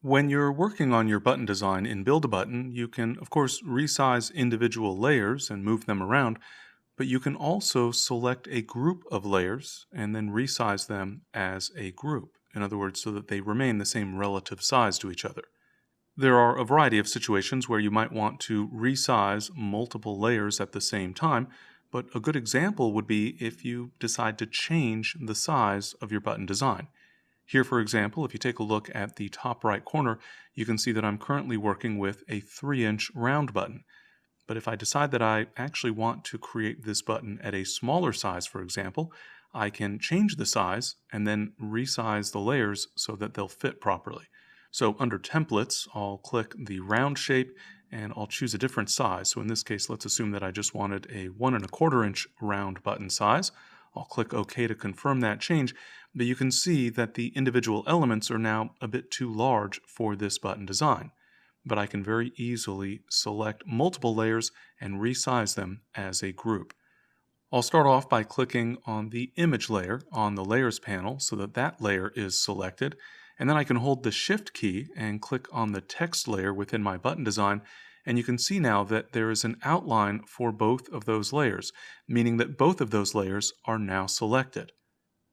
When you're working on your button design in Build-A-Button, you can, of course, resize individual layers and move them around, but you can also select a group of layers and then resize them as a group. In other words, so that they remain the same relative size to each other. There are a variety of situations where you might want to resize multiple layers at the same time, but a good example would be if you decide to change the size of your button design. Here, for example, if you take a look at the top right corner, you can see that I'm currently working with a 3-inch round button. But if I decide that I actually want to create this button at a smaller size, for example, I can change the size and then resize the layers so that they'll fit properly. So under Templates, I'll click the round shape and I'll choose a different size. So in this case, let's assume that I just wanted a 1¼ inch round button size. I'll click OK to confirm that change, but you can see that the individual elements are now a bit too large for this button design. But I can very easily select multiple layers and resize them as a group. I'll start off by clicking on the image layer on the Layers panel so that that layer is selected, and then I can hold the Shift key and click on the text layer within my button design, and you can see now that there is an outline for both of those layers, meaning that both of those layers are now selected.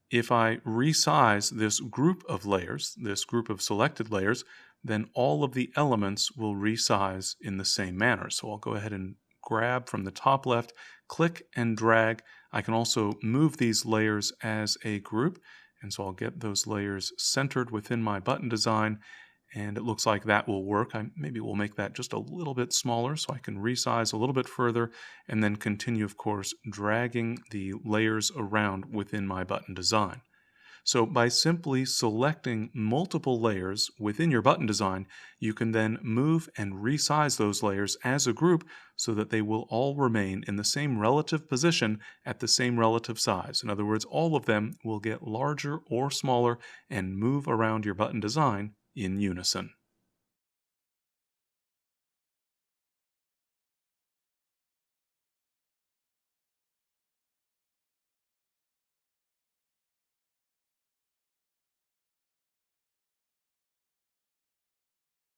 If I resize this group of layers, this group of selected layers, then all of the elements will resize in the same manner. So I'll go ahead and grab from the top left, click and drag. I can also move these layers as a group, and so I'll get those layers centered within my button design, and it looks like that will work. Maybe we'll make that just a little bit smaller so I can resize a little bit further and then continue, of course, dragging the layers around within my button design. So by simply selecting multiple layers within your button design, you can then move and resize those layers as a group so that they will all remain in the same relative position at the same relative size. In other words, all of them will get larger or smaller and move around your button design in unison.